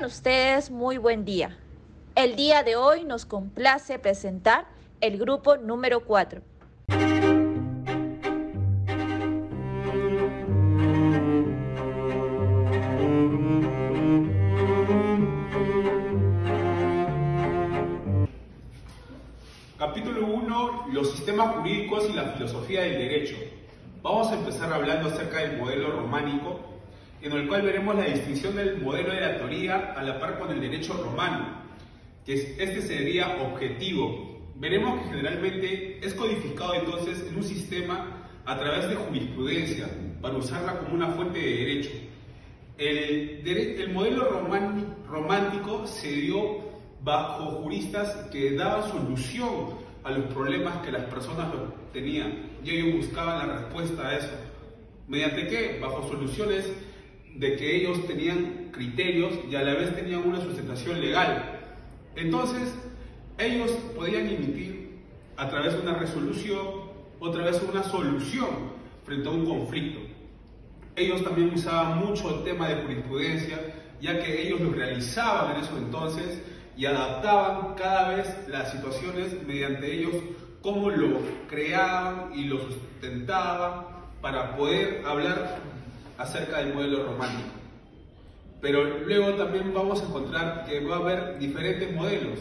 ustedes muy buen día. El día de hoy nos complace presentar el grupo número 4. Capítulo 1. Los sistemas jurídicos y la filosofía del derecho. Vamos a empezar hablando acerca del modelo románico, en el cual veremos la distinción del modelo de la teoría a la par con el derecho romano, que este sería objetivo. Veremos que generalmente es codificado entonces en un sistema a través de jurisprudencia, para usarla como una fuente de derecho. El modelo romántico se dio bajo juristas que daban solución a los problemas que las personas tenían, y ellos buscaban la respuesta a eso. ¿Mediante qué? Bajo soluciones de que ellos tenían criterios y a la vez tenían una sustentación legal. Entonces, ellos podían emitir a través de una resolución, otra vez una solución frente a un conflicto. Ellos también usaban mucho el tema de jurisprudencia, ya que ellos lo realizaban en eso entonces y adaptaban cada vez las situaciones mediante ellos, cómo lo creaban y lo sustentaban para poder hablar acerca del modelo romántico. Pero luego también vamos a encontrar que va a haber diferentes modelos,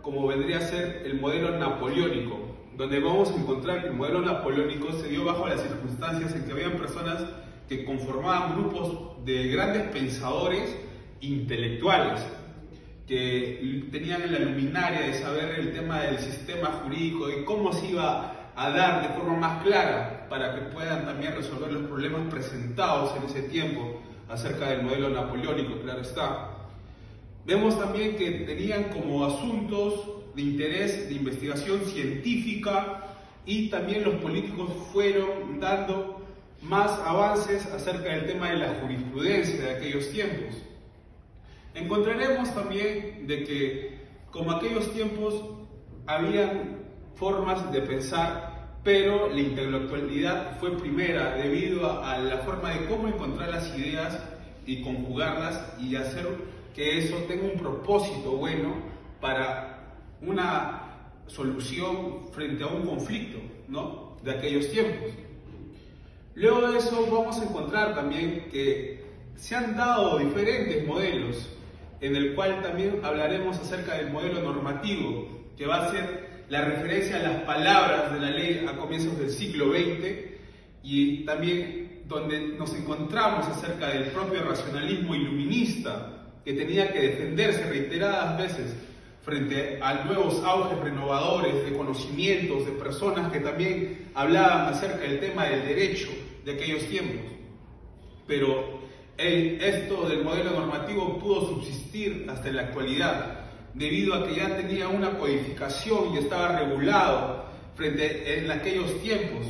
como vendría a ser el modelo napoleónico, donde vamos a encontrar que el modelo napoleónico se dio bajo las circunstancias en que habían personas que conformaban grupos de grandes pensadores intelectuales, que tenían en la luminaria de saber el tema del sistema jurídico y cómo se iba a dar de forma más clara para que puedan también resolver los problemas presentados en ese tiempo acerca del modelo napoleónico, claro está. Vemos también que tenían como asuntos de interés de investigación científica, y también los políticos fueron dando más avances acerca del tema de la jurisprudencia de aquellos tiempos. Encontraremos también de que, como aquellos tiempos, habían formas de pensar, pero la intelectualidad fue primera debido a la forma de cómo encontrar las ideas y conjugarlas y hacer que eso tenga un propósito bueno para una solución frente a un conflicto, ¿no?, de aquellos tiempos. Luego de eso vamos a encontrar también que se han dado diferentes modelos, en el cual también hablaremos acerca del modelo normativo, que va a ser la referencia a las palabras de la ley a comienzos del siglo XX, y también donde nos encontramos acerca del propio racionalismo iluminista, que tenía que defenderse reiteradas veces frente a nuevos auges renovadores de conocimientos, de personas que también hablaban acerca del tema del derecho de aquellos tiempos. Pero esto del modelo normativo pudo subsistir hasta la actualidad, debido a que ya tenía una codificación y estaba regulado en aquellos tiempos.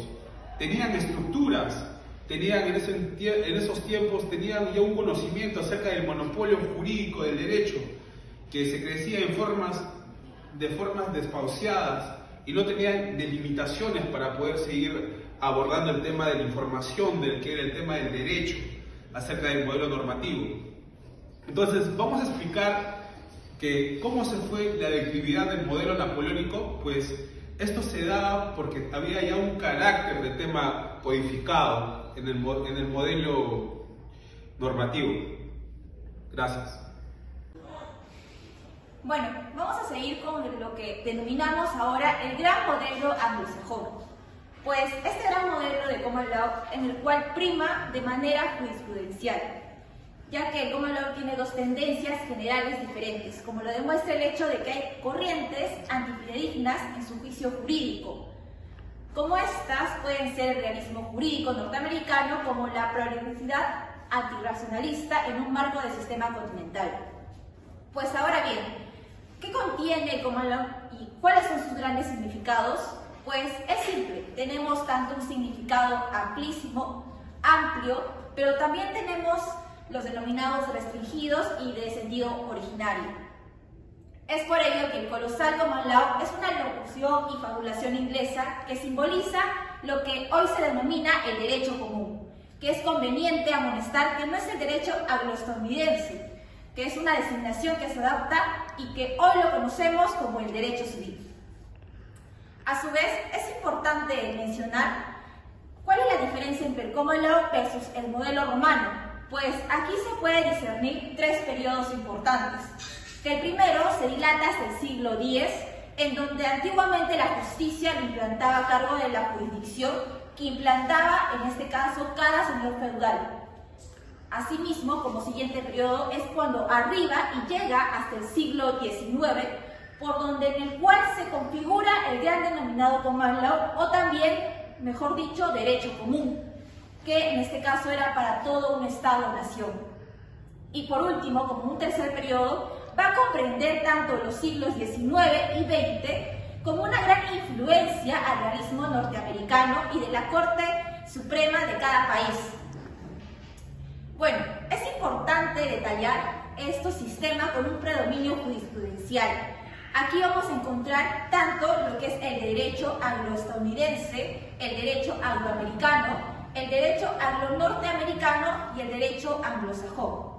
Tenían estructuras, tenían en esos tiempos tenían ya un conocimiento acerca del monopolio jurídico del derecho, que se crecía de formas desahuciadas y no tenían delimitaciones para poder seguir abordando el tema de la información, del que era el tema del derecho, acerca del modelo normativo. Entonces, vamos a explicar que cómo se fue la declividad del modelo napoleónico. Pues esto se da porque había ya un carácter de tema codificado en el modelo normativo. Gracias. Bueno, vamos a seguir con lo que denominamos ahora el gran modelo anglosajón. Pues este gran modelo de common law, en el cual prima de manera jurisprudencial, ya que el common law tiene dos tendencias generales diferentes, como lo demuestra el hecho de que hay corrientes antifidedignas en su juicio jurídico. Como estas pueden ser el realismo jurídico norteamericano, como la progresividad antirracionalista en un marco del sistema continental. Pues ahora bien, ¿qué contiene el common law y cuáles son sus grandes significados? Pues es simple, tenemos tanto un significado amplio, pero también tenemos los denominados restringidos y de sentido originario. Es por ello que el colosal common law es una locución y fabulación inglesa que simboliza lo que hoy se denomina el derecho común, que es conveniente amonestar que no es el derecho anglo-estadounidense, que es una designación que se adapta y que hoy lo conocemos como el derecho civil. A su vez, es importante mencionar cuál es la diferencia entre el common law versus el modelo romano, pues aquí se puede discernir tres periodos importantes. Que el primero se dilata hasta el siglo X, en donde antiguamente la justicia lo implantaba a cargo de la jurisdicción que implantaba, en este caso, cada señor feudal. Asimismo, como siguiente periodo es cuando arriba y llega hasta el siglo XIX, por donde en el cual se configura el gran denominado common law, o también, mejor dicho, derecho común, que en este caso era para todo un estado-nación. Y por último, como un tercer periodo, va a comprender tanto los siglos XIX y XX como una gran influencia al realismo norteamericano y de la Corte Suprema de cada país. Bueno, es importante detallar estos sistemas con un predominio jurisprudencial. Aquí vamos a encontrar tanto lo que es el derecho anglo-estadounidense, el derecho angloamericano, el derecho anglo-norteamericano y el derecho anglosajón.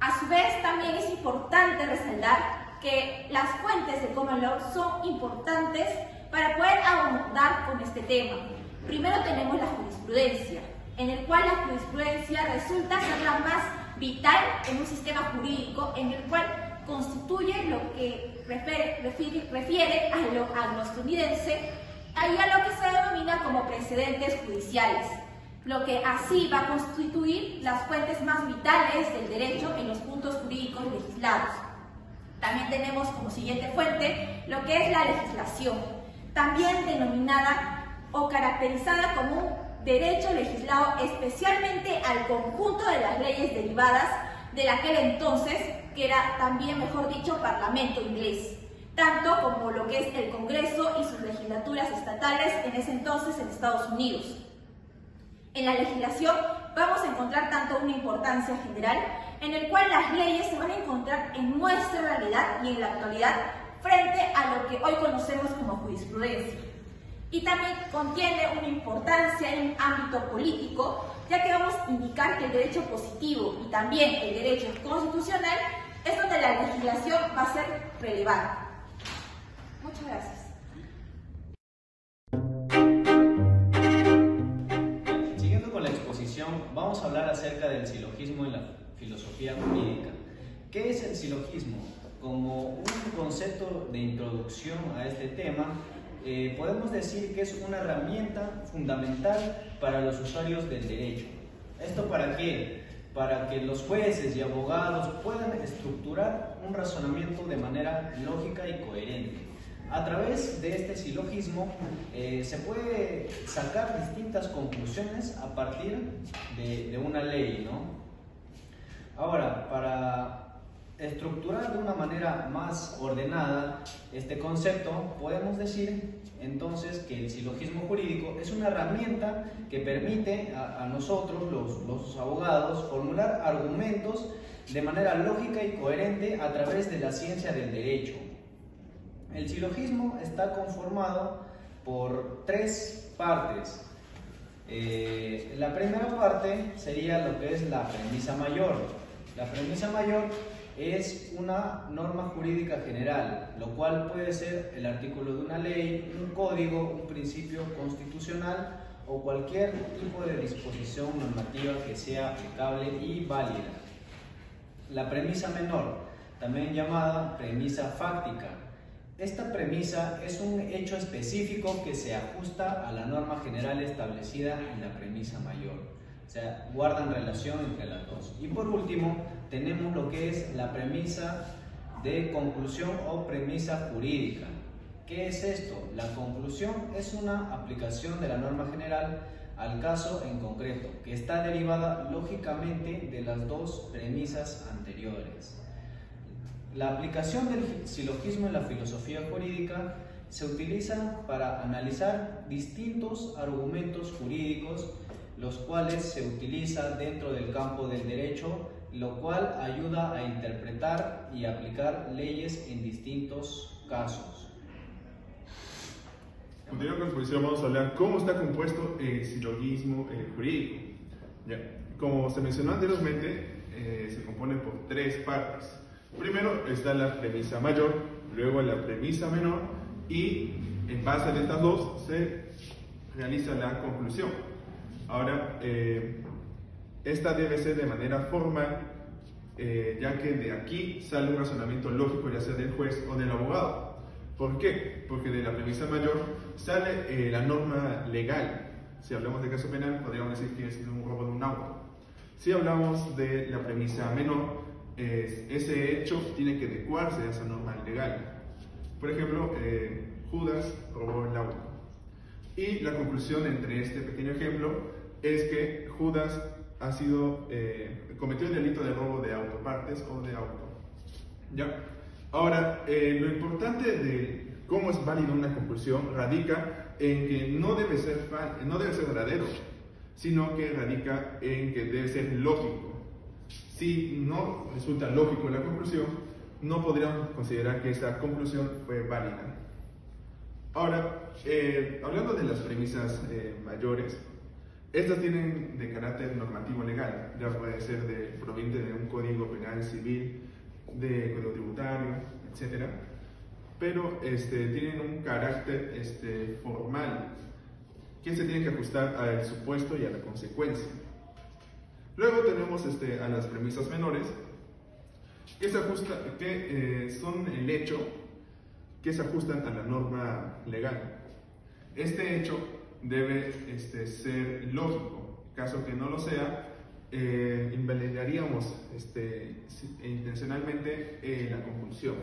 A su vez, también es importante resaltar que las fuentes de common law son importantes para poder abordar con este tema. Primero tenemos la jurisprudencia, en el cual la jurisprudencia resulta ser la más vital en un sistema jurídico, en el cual constituye lo que refiere a lo anglo-estadounidense y a lo que se denomina como precedentes judiciales, lo que así va a constituir las fuentes más vitales del derecho en los puntos jurídicos legislados. También tenemos como siguiente fuente lo que es la legislación, también denominada o caracterizada como un derecho legislado especialmente al conjunto de las leyes derivadas de aquel entonces, que era también, mejor dicho, Parlamento inglés, tanto como lo que es el Congreso y sus legislaturas estatales en ese entonces en Estados Unidos. En la legislación vamos a encontrar tanto una importancia general, en el cual las leyes se van a encontrar en nuestra realidad y en la actualidad frente a lo que hoy conocemos como jurisprudencia. Y también contiene una importancia en un ámbito político, ya que vamos a indicar que el derecho positivo y también el derecho constitucional es donde la legislación va a ser relevante. Muchas gracias. Siguiendo con la exposición, vamos a hablar acerca del silogismo en la filosofía jurídica. ¿Qué es el silogismo? Como un concepto de introducción a este tema, podemos decir que es una herramienta fundamental para los usuarios del derecho. ¿Esto para qué? Para que los jueces y abogados puedan estructurar un razonamiento de manera lógica y coherente. A través de este silogismo se puede sacar distintas conclusiones a partir de una ley, ¿no? Ahora, para estructurar de una manera más ordenada este concepto, podemos decir entonces que el silogismo jurídico es una herramienta que permite a nosotros, los abogados, formular argumentos de manera lógica y coherente a través de la ciencia del derecho. El silogismo está conformado por tres partes. La primera parte sería lo que es la premisa mayor. La premisa mayor es una norma jurídica general, lo cual puede ser el artículo de una ley, un código, un principio constitucional o cualquier tipo de disposición normativa que sea aplicable y válida. La premisa menor, también llamada premisa fáctica. Esta premisa es un hecho específico que se ajusta a la norma general establecida en la premisa mayor. O sea, guardan relación entre las dos. Y por último, tenemos lo que es la premisa de conclusión o premisa jurídica. ¿Qué es esto? La conclusión es una aplicación de la norma general al caso en concreto, que está derivada lógicamente de las dos premisas anteriores. La aplicación del silogismo en la filosofía jurídica se utiliza para analizar distintos argumentos jurídicos, los cuales se utiliza dentro del campo del derecho, lo cual ayuda a interpretar y aplicar leyes en distintos casos. Continuando con la exposición, vamos a hablar cómo está compuesto el silogismo jurídico. Ya. Como se mencionó anteriormente, se compone por tres partes. Primero está la premisa mayor, luego la premisa menor y en base a estas dos se realiza la conclusión. Ahora, esta debe ser de manera formal, ya que de aquí sale un razonamiento lógico, ya sea del juez o del abogado. ¿Por qué? Porque de la premisa mayor sale la norma legal. Si hablamos de caso penal, podríamos decir que es un robo de un auto. Si hablamos de la premisa menor, ese hecho tiene que adecuarse a esa norma legal. Por ejemplo, Judas robó el auto. Y la conclusión entre este pequeño ejemplo es que Judas cometió el delito de robo de autopartes o de auto. ¿Ya? Ahora, lo importante de cómo es válida una conclusión radica en que no debe ser verdadero, sino que radica en que debe ser lógico. Si no resulta lógico la conclusión, no podríamos considerar que esa conclusión fue válida. Ahora, hablando de las premisas mayores, estas tienen de carácter normativo legal, ya puede ser proveniente de un código penal civil, de código tributario, etc. Pero tienen un carácter formal que se tiene que ajustar al supuesto y a la consecuencia. Luego tenemos a las premisas menores, que son el hecho que se ajustan a la norma legal. Este hecho debe ser lógico. Caso que no lo sea, invalidaríamos intencionalmente la conclusión.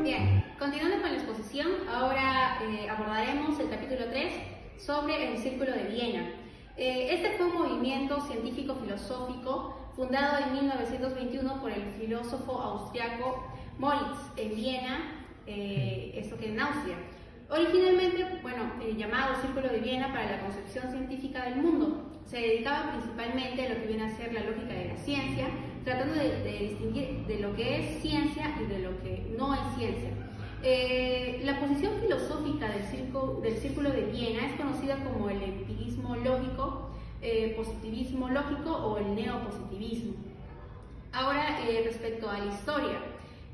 Bien, continuando con la exposición, ahora abordaremos el capítulo 3 sobre el Círculo de Viena. Este fue un movimiento científico-filosófico fundado en 1921 por el filósofo austriaco Moritz en Viena, esto que en Austria. Originalmente, llamado Círculo de Viena para la concepción científica del mundo, se dedicaba principalmente a lo que viene a ser la lógica de la ciencia, tratando de distinguir de lo que es ciencia y de lo que no es ciencia. La posición filosófica del Círculo de Viena es conocida como el empirismo lógico, positivismo lógico o el neopositivismo. Ahora, respecto a la historia.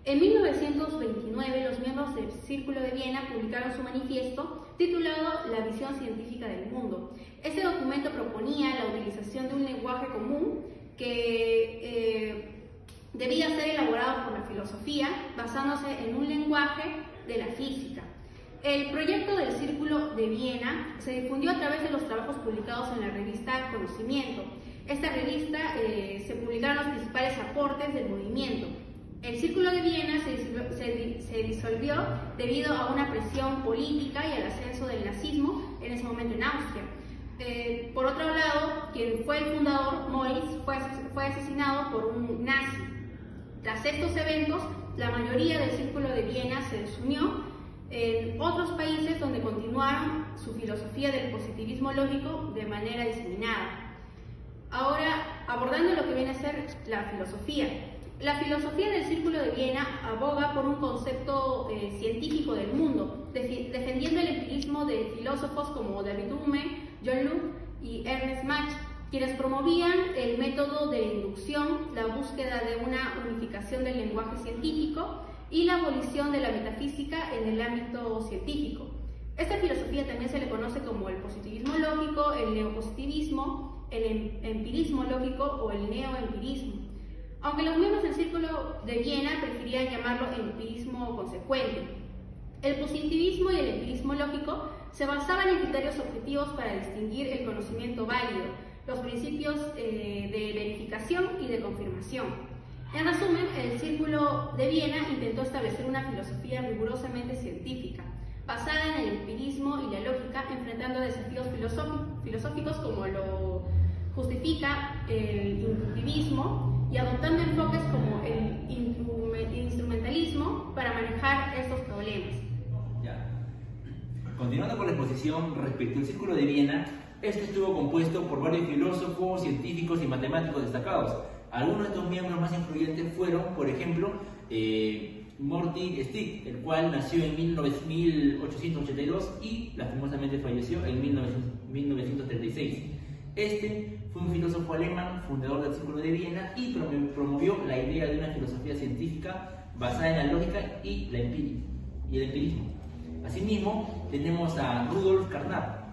En 1929, los miembros del Círculo de Viena publicaron su manifiesto titulado La visión científica del mundo. Este documento proponía la utilización de un lenguaje común que debía ser elaborado por la filosofía, basándose en un lenguaje de la física. El proyecto del Círculo de Viena se difundió a través de los trabajos publicados en la revista Conocimiento. Esta revista se publicaron los principales aportes del movimiento. El Círculo de Viena se disolvió debido a una presión política y al ascenso del nazismo en ese momento en Austria. Por otro lado, quien fue el fundador, Moritz, fue asesinado por un nazi. Tras estos eventos, la mayoría del Círculo de Viena se desunió en otros países donde continuaron su filosofía del positivismo lógico de manera diseminada. Ahora, abordando lo que viene a ser la filosofía. La filosofía del Círculo de Viena aboga por un concepto científico del mundo, defendiendo el empirismo de filósofos como David Hume, John Locke y Ernest Mach, quienes promovían el método de inducción, la búsqueda de una unificación del lenguaje científico y la abolición de la metafísica en el ámbito científico. Esta filosofía también se le conoce como el positivismo lógico, el neopositivismo, el empirismo lógico o el neoempirismo. Aunque los miembros del Círculo de Viena preferían llamarlo empirismo consecuente. El positivismo y el empirismo lógico se basaban en criterios objetivos para distinguir el conocimiento válido, los principios de verificación y de confirmación. En resumen, el Círculo de Viena intentó establecer una filosofía rigurosamente científica, basada en el empirismo y la lógica, enfrentando desafíos filosóficos como lo justifica el inductivismo y adoptando enfoques como el instrumentalismo para manejar estos problemas. Ya. Continuando con la exposición respecto al Círculo de Viena, este estuvo compuesto por varios filósofos, científicos y matemáticos destacados. Algunos de estos miembros más influyentes fueron, por ejemplo, Martin Stick, el cual nació en 1882 y lastimosamente falleció en 1936. Este fue un filósofo alemán, fundador del Círculo de Viena, y promovió la idea de una filosofía científica basada en la lógica y el empirismo. Asimismo, tenemos a Rudolf Carnap.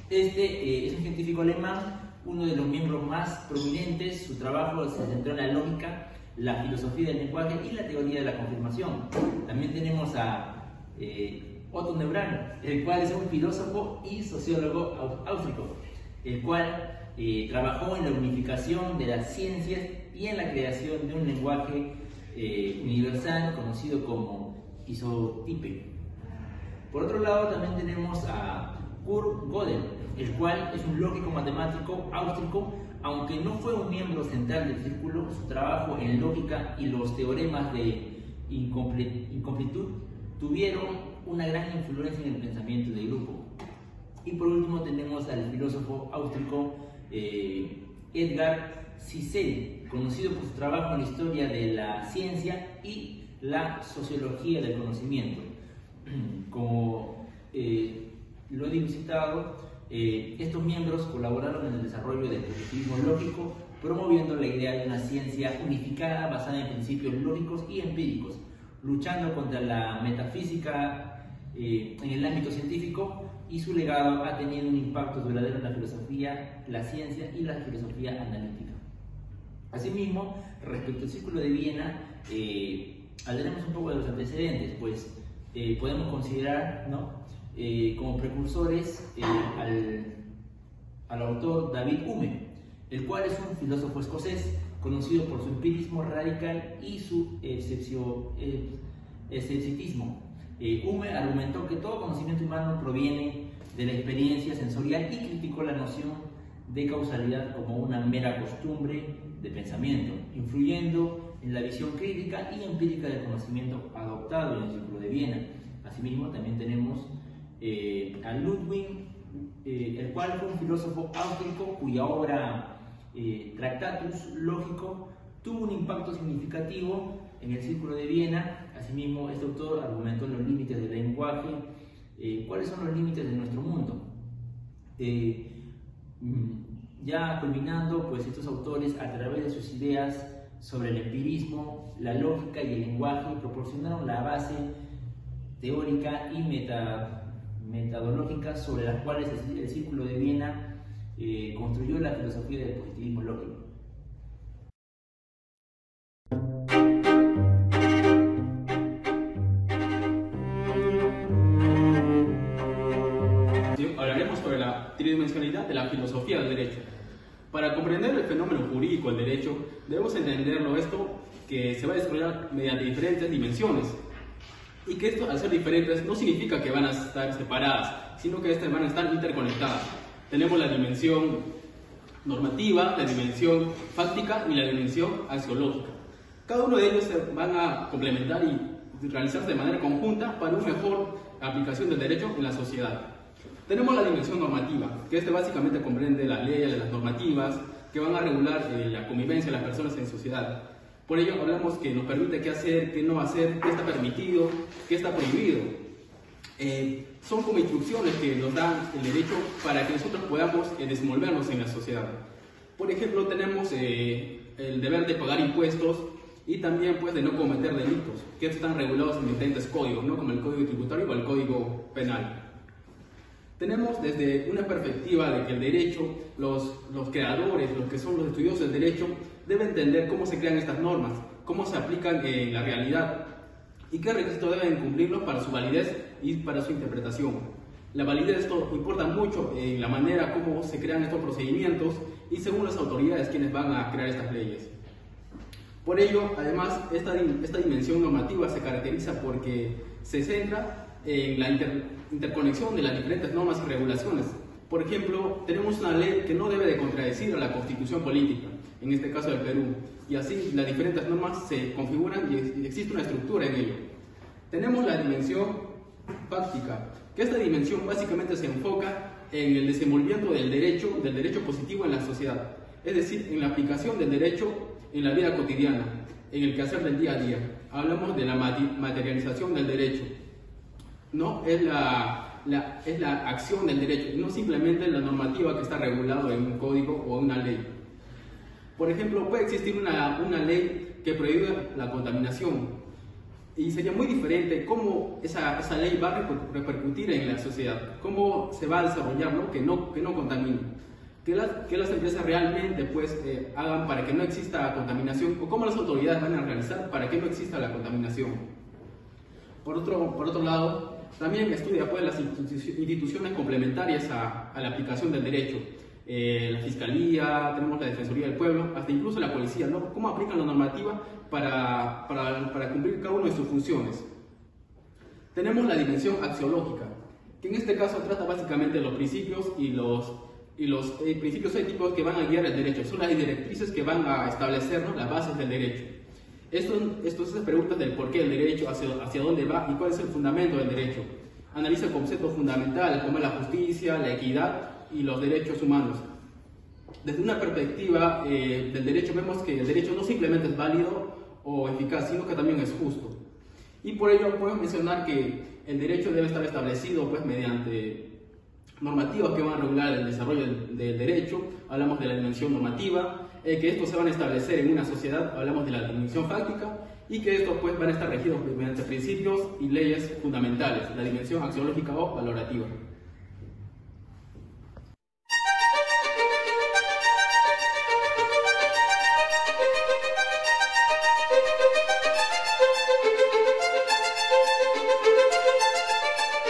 Este es un científico alemán, uno de los miembros más prominentes. Su trabajo se centró en la lógica, la filosofía del lenguaje y la teoría de la confirmación. También tenemos a Otto Nebrano, el cual es un filósofo y sociólogo austríaco, el cual trabajó en la unificación de las ciencias y en la creación de un lenguaje universal conocido como isotipe. Por otro lado, también tenemos a Kurt Gödel, el cual es un lógico matemático austríaco. Aunque no fue un miembro central del círculo, su trabajo en lógica y los teoremas de incompletud tuvieron una gran influencia en el pensamiento del grupo. Y por último tenemos al filósofo austríaco Edgar Cicely, conocido por su trabajo en la historia de la ciencia y la sociología del conocimiento. Como lo he visitado, estos miembros colaboraron en el desarrollo del positivismo lógico, promoviendo la idea de una ciencia unificada basada en principios lógicos y empíricos, luchando contra la metafísica en el ámbito científico, y su legado ha tenido un impacto duradero en la filosofía, la ciencia y la filosofía analítica. Asimismo, respecto al Círculo de Viena, hablaremos un poco de los antecedentes, pues podemos considerar, ¿no?, como precursores al autor David Hume, el cual es un filósofo escocés conocido por su empirismo radical y su escepticismo. Hume argumentó que todo conocimiento humano proviene de la experiencia sensorial y criticó la noción de causalidad como una mera costumbre de pensamiento, influyendo en la visión crítica y empírica del conocimiento adoptado en el Círculo de Viena. Asimismo, también tenemos a Ludwig, el cual fue un filósofo austríaco cuya obra Tractatus Lógico tuvo un impacto significativo en el Círculo de Viena. Asimismo, este autor argumentó los límites del lenguaje. ¿Cuáles son los límites de nuestro mundo? Ya culminando, pues estos autores, a través de sus ideas sobre el empirismo, la lógica y el lenguaje, proporcionaron la base teórica y metodológica sobre las cuales el Círculo de Viena construyó la filosofía del positivismo lógico. Hablaremos sobre la tridimensionalidad de la filosofía del derecho. Para comprender el fenómeno jurídico del derecho, debemos entenderlo esto que se va a desarrollar mediante diferentes dimensiones. Y que esto, al ser diferentes, no significa que van a estar separadas, sino que estas van a estar interconectadas. Tenemos la dimensión normativa, la dimensión fáctica y la dimensión axiológica. Cada uno de ellos se van a complementar y realizarse de manera conjunta para una mejor aplicación del derecho en la sociedad. Tenemos la dimensión normativa, que básicamente comprende las leyes, las normativas, que van a regular la convivencia de las personas en sociedad. Por ello hablamos que nos permite qué hacer, qué no hacer, qué está permitido, qué está prohibido. Son como instrucciones que nos dan el derecho para que nosotros podamos desenvolvernos en la sociedad. Por ejemplo, tenemos el deber de pagar impuestos y también pues, de no cometer delitos, que están regulados en diferentes códigos, ¿no?, como el Código Tributario o el Código Penal. Tenemos desde una perspectiva de que el derecho, los creadores, los que son los estudiosos del derecho, deben entender cómo se crean estas normas, cómo se aplican en la realidad y qué requisitos deben cumplirlos para su validez y para su interpretación. La validez de esto importa mucho en la manera como se crean estos procedimientos y según las autoridades quienes van a crear estas leyes. Por ello, además, esta dimensión normativa se caracteriza porque se centra en la interconexión de las diferentes normas y regulaciones. Por ejemplo, tenemos una ley que no debe de contradecir a la Constitución política, en este caso del Perú, y así las diferentes normas se configuran y existe una estructura en ello. Tenemos la dimensión fáctica, que esta dimensión básicamente se enfoca en el desenvolvimiento del derecho positivo en la sociedad, es decir, en la aplicación del derecho en la vida cotidiana, en el quehacer del día a día. Hablamos de la materialización del derecho, ¿no? Es la es la acción del derecho, y no simplemente la normativa que está regulada en un código o una ley. Por ejemplo, puede existir una ley que prohíbe la contaminación, y sería muy diferente cómo esa ley va a repercutir en la sociedad, cómo se va a desarrollarlo que no contamine, que las empresas realmente pues, hagan para que no exista contaminación, o cómo las autoridades van a realizar para que no exista la contaminación. Por otro lado, también estudia pues, las instituciones complementarias a la aplicación del derecho. La Fiscalía, tenemos la Defensoría del Pueblo, hasta incluso la Policía, ¿no? Cómo aplican la normativa para cumplir cada una de sus funciones. Tenemos la dimensión axiológica, que en este caso trata básicamente los principios y los principios éticos que van a guiar el derecho. Son las directrices que van a establecer, ¿no?, las bases del derecho. Estas preguntas del por qué el derecho, hacia dónde va y cuál es el fundamento del derecho. Analiza conceptos fundamentales como la justicia, la equidad y los derechos humanos. Desde una perspectiva del derecho vemos que el derecho no simplemente es válido o eficaz, sino que también es justo. Y por ello podemos mencionar que el derecho debe estar establecido pues, mediante normativas que van a regular el desarrollo del derecho. Hablamos de la dimensión normativa, que estos se van a establecer en una sociedad, hablamos de la dimensión fáctica, y que estos pues, van a estar regidos mediante principios y leyes fundamentales, la dimensión axiológica o valorativa.